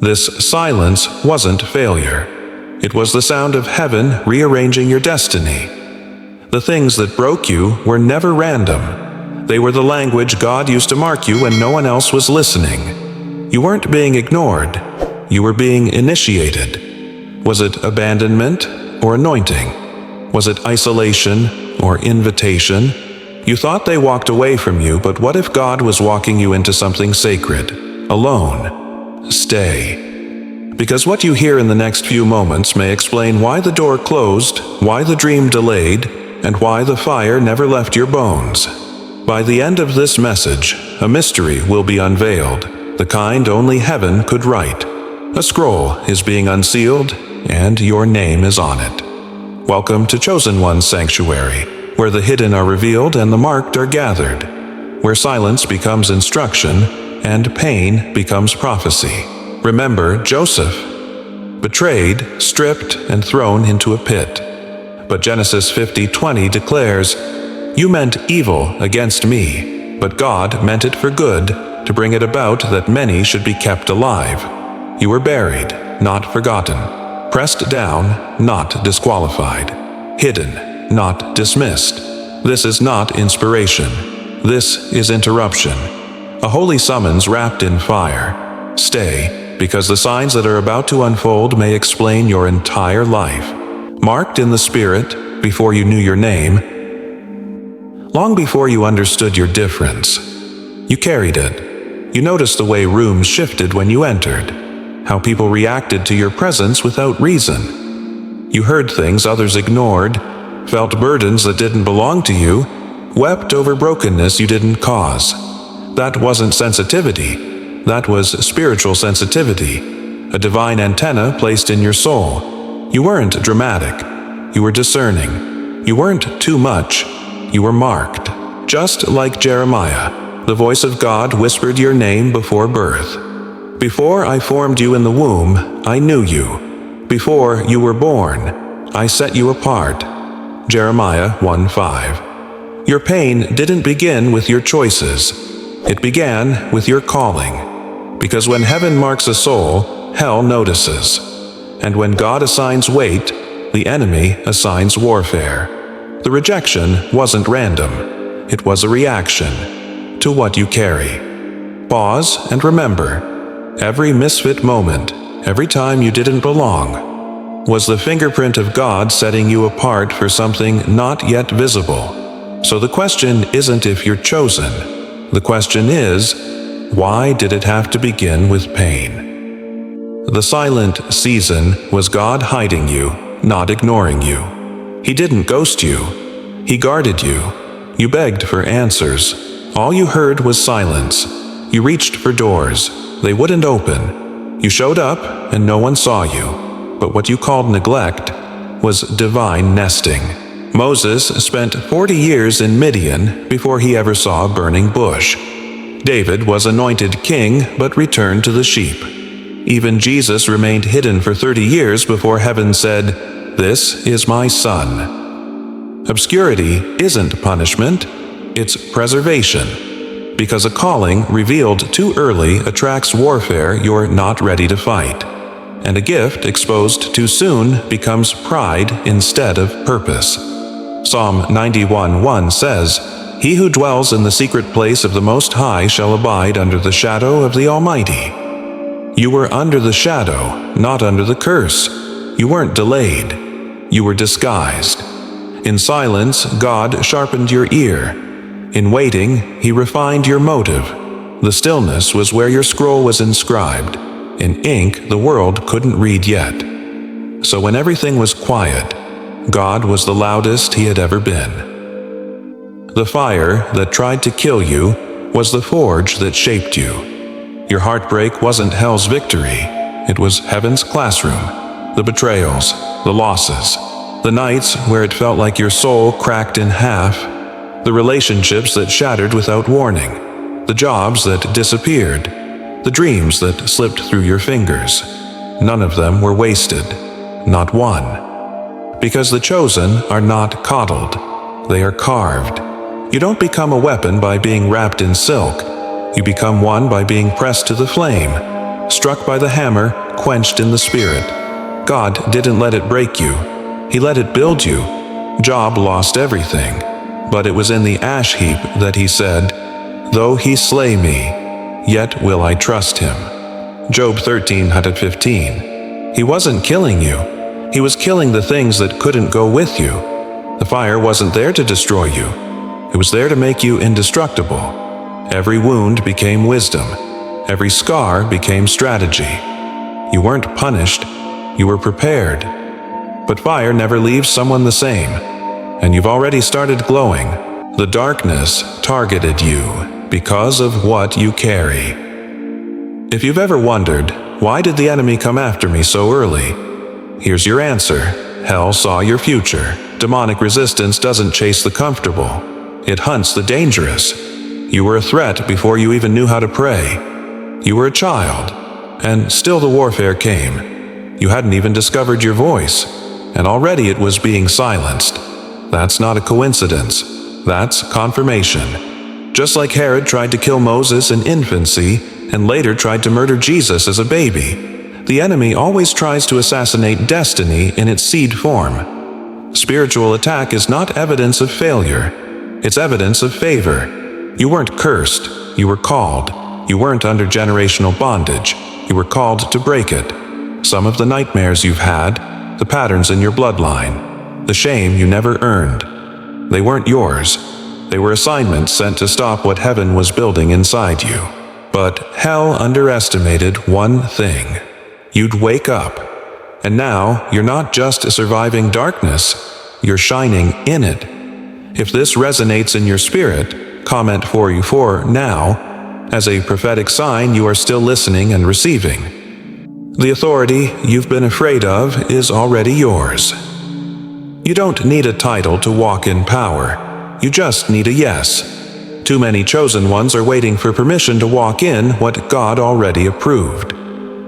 This silence wasn't failure. It was the sound of heaven rearranging your destiny. The things that broke you were never random. They were the language God used to mark you when no one else was listening. You weren't being ignored. You were being initiated. Was it abandonment or anointing? Was it isolation or invitation? You thought they walked away from you, but what if God was walking you into something sacred, alone? Stay. Because what you hear in the next few moments may explain why the door closed, why the dream delayed, and why the fire never left your bones. By the end of this message, a mystery will be unveiled, the kind only heaven could write. A scroll is being unsealed, and your name is on it. Welcome to Chosen One's Sanctuary, where the hidden are revealed and the marked are gathered, where silence becomes instruction and pain becomes prophecy. Remember Joseph, betrayed, stripped, and thrown into a pit. But Genesis 50:20 declares, "You meant evil against me, but God meant it for good, to bring it about that many should be kept alive." You were buried, not forgotten. Pressed down, not disqualified. Hidden, not dismissed. This is not inspiration. This is interruption. A holy summons wrapped in fire. Stay, because the signs that are about to unfold may explain your entire life. Marked in the Spirit before you knew your name. Long before you understood your difference. You carried it. You noticed the way rooms shifted when you entered. How people reacted to your presence without reason. You heard things others ignored, felt burdens that didn't belong to you, wept over brokenness you didn't cause. That wasn't sensitivity. That was spiritual sensitivity, a divine antenna placed in your soul. You weren't dramatic. You were discerning. You weren't too much. You were marked. Just like Jeremiah, the voice of God whispered your name before birth. Before I formed you in the womb, I knew you. Before you were born, I set you apart. Jeremiah 1:5. Your pain didn't begin with your choices. It began with your calling. Because when heaven marks a soul, hell notices. And when God assigns weight, the enemy assigns warfare. The rejection wasn't random. It was a reaction to what you carry. Pause and remember. Every misfit moment, every time you didn't belong, was the fingerprint of God setting you apart for something not yet visible. So the question isn't if you're chosen. The question is, why did it have to begin with pain? The silent season was God hiding you, not ignoring you. He didn't ghost you. He guarded you. You begged for answers. All you heard was silence. You reached for doors. They wouldn't open. You showed up and no one saw you. But what you called neglect was divine nesting. Moses spent 40 years in Midian before he ever saw a burning bush. David was anointed king but returned to the sheep. Even Jesus remained hidden for 30 years before heaven said, "This is my son." Obscurity isn't punishment, it's preservation. Because a calling revealed too early attracts warfare you're not ready to fight. And a gift exposed too soon becomes pride instead of purpose. Psalm 91:1 says, "He who dwells in the secret place of the Most High shall abide under the shadow of the Almighty." You were under the shadow, not under the curse. You weren't delayed. You were disguised. In silence, God sharpened your ear. In waiting, He refined your motive. The stillness was where your scroll was inscribed. In ink the world couldn't read yet. So when everything was quiet, God was the loudest He had ever been. The fire that tried to kill you was the forge that shaped you. Your heartbreak wasn't hell's victory. It was heaven's classroom. The betrayals, the losses, the nights where it felt like your soul cracked in half, the relationships that shattered without warning, the jobs that disappeared, the dreams that slipped through your fingers. None of them were wasted. Not one. Because the chosen are not coddled. They are carved. You don't become a weapon by being wrapped in silk. You become one by being pressed to the flame. struck by the hammer, quenched in the spirit. God didn't let it break you. He let it build you. Job lost everything, but it was in the ash heap that he said, "Though he slay me, yet will I trust him." Job 13:15. He wasn't killing you. He was killing the things that couldn't go with you. The fire wasn't there to destroy you. It was there to make you indestructible. Every wound became wisdom. Every scar became strategy. You weren't punished. You were prepared. But fire never leaves someone the same. And you've already started glowing. The darkness targeted you because of what you carry. If you've ever wondered, why did the enemy come after me so early? Here's your answer. Hell saw your future. Demonic resistance doesn't chase the comfortable. It hunts the dangerous. You were a threat before you even knew how to pray. You were a child, and still the warfare came. You hadn't even discovered your voice, and already it was being silenced. That's not a coincidence. That's confirmation. Just like Herod tried to kill Moses in infancy, and later tried to murder Jesus as a baby, the enemy always tries to assassinate destiny in its seed form. Spiritual attack is not evidence of failure. It's evidence of favor. You weren't cursed. You were called. You weren't under generational bondage. You were called to break it. Some of the nightmares you've had, the patterns in your bloodline, the shame you never earned, they weren't yours. They were assignments sent to stop what heaven was building inside you. But hell underestimated one thing. You'd wake up. And now, you're not just surviving darkness, you're shining in it. If this resonates in your spirit, comment 4U4 now. As a prophetic sign, you are still listening and receiving. The authority you've been afraid of is already yours. You don't need a title to walk in power. You just need a yes. Too many chosen ones are waiting for permission to walk in what God already approved.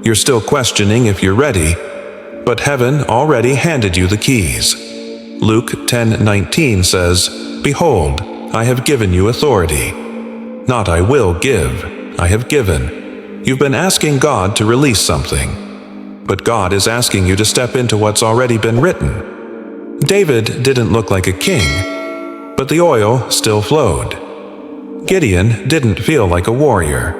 You're still questioning if you're ready, but heaven already handed you the keys. Luke 10:19 says, "Behold, I have given you authority." Not "I will give," I have given. You've been asking God to release something, but God is asking you to step into what's already been written. David didn't look like a king, but the oil still flowed. Gideon didn't feel like a warrior,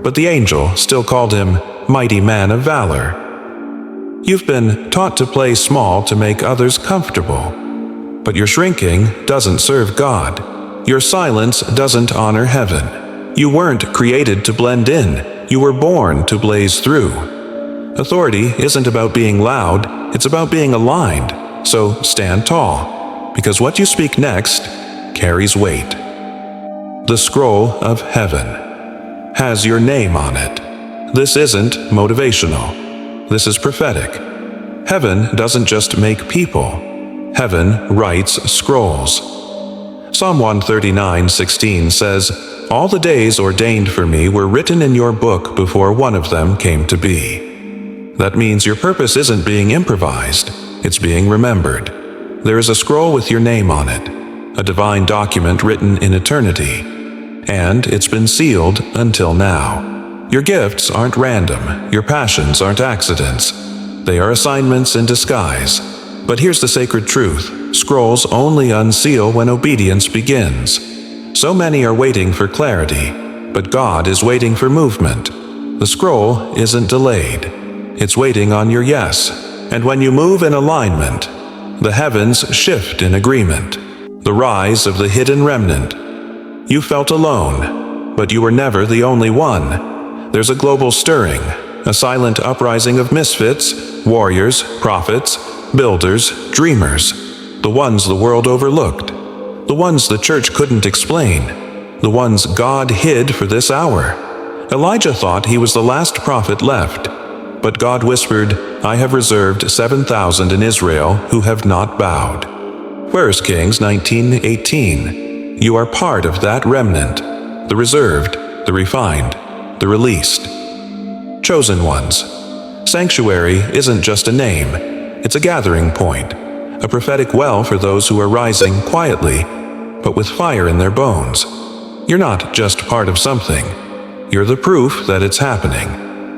but the angel still called him mighty man of valor. You've been taught to play small to make others comfortable, but your shrinking doesn't serve God. Your silence doesn't honor heaven. You weren't created to blend in. You were born to blaze through. Authority isn't about being loud, it's about being aligned. So stand tall, because what you speak next carries weight. The scroll of heaven has your name on it. This isn't motivational. This is prophetic. Heaven doesn't just make people. Heaven writes scrolls. Psalm 139:16 says, "All the days ordained for me were written in your book before one of them came to be." That means your purpose isn't being improvised, it's being remembered. There is a scroll with your name on it, a divine document written in eternity, and it's been sealed until now. Your gifts aren't random, your passions aren't accidents. They are assignments in disguise. But here's the sacred truth. Scrolls only unseal when obedience begins. So many are waiting for clarity, but God is waiting for movement. The scroll isn't delayed. It's waiting on your yes. And when you move in alignment, the heavens shift in agreement. The rise of the hidden remnant. You felt alone, but you were never the only one. There's a global stirring, a silent uprising of misfits, warriors, prophets, builders, dreamers, the ones the world overlooked, the ones the church couldn't explain, the ones God hid for this hour. Elijah thought he was the last prophet left, but God whispered, "I have reserved 7,000 in Israel who have not bowed." 1 Kings 19:18. You are part of that remnant, the reserved, the refined, the released. Chosen ones. Sanctuary isn't just a name. It's a gathering point, a prophetic well for those who are rising quietly, but with fire in their bones. You're not just part of something. You're the proof that it's happening.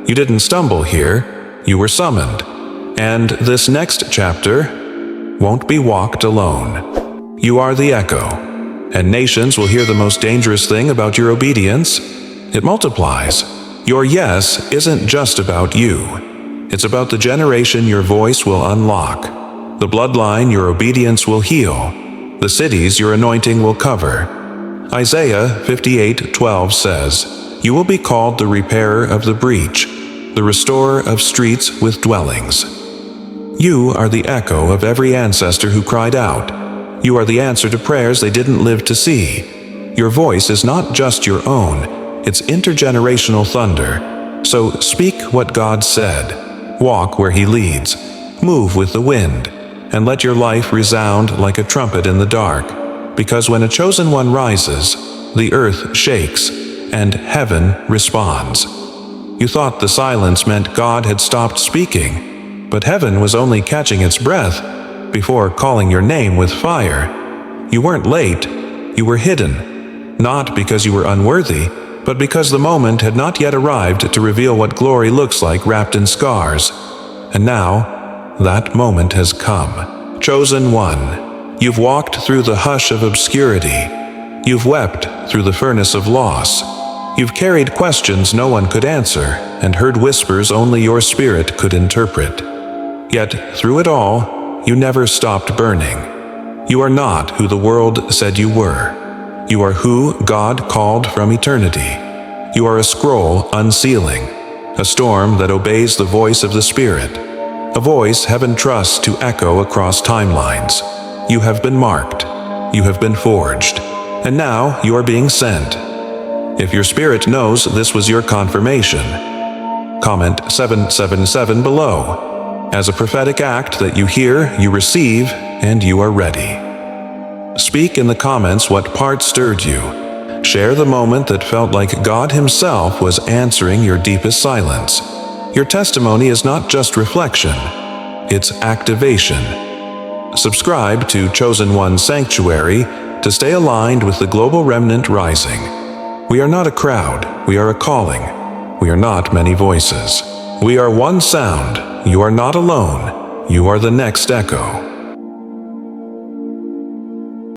You didn't stumble here, you were summoned. And this next chapter won't be walked alone. You are the echo, and nations will hear the most dangerous thing about your obedience. It multiplies. Your yes isn't just about you. It's about the generation your voice will unlock, the bloodline your obedience will heal, the cities your anointing will cover. Isaiah 58:12 says, "You will be called the repairer of the breach, the restorer of streets with dwellings." You are the echo of every ancestor who cried out. You are the answer to prayers they didn't live to see. Your voice is not just your own, it's intergenerational thunder. So speak what God said, walk where He leads, move with the wind, and let your life resound like a trumpet in the dark. Because when a chosen one rises, the earth shakes, and heaven responds. You thought the silence meant God had stopped speaking, but heaven was only catching its breath before calling your name with fire. You weren't late, you were hidden, not because you were unworthy, but because the moment had not yet arrived to reveal what glory looks like wrapped in scars. And now, that moment has come. Chosen one, you've walked through the hush of obscurity. You've wept through the furnace of loss. You've carried questions no one could answer, and heard whispers only your spirit could interpret. Yet, through it all, you never stopped burning. You are not who the world said you were. You are who God called from eternity. You are a scroll unsealing, a storm that obeys the voice of the Spirit, a voice heaven trusts to echo across timelines. You have been marked. You have been forged. And now you are being sent. If your spirit knows this was your confirmation, comment 777 below. As a prophetic act that you hear, you receive, and you are ready. Speak in the comments what part stirred you. Share the moment that felt like God Himself was answering your deepest silence. Your testimony is not just reflection, it's activation. Subscribe to Chosen One Sanctuary to stay aligned with the global remnant rising. We are not a crowd, we are a calling. We are not many voices. We are one sound. You are not alone. You are the next echo.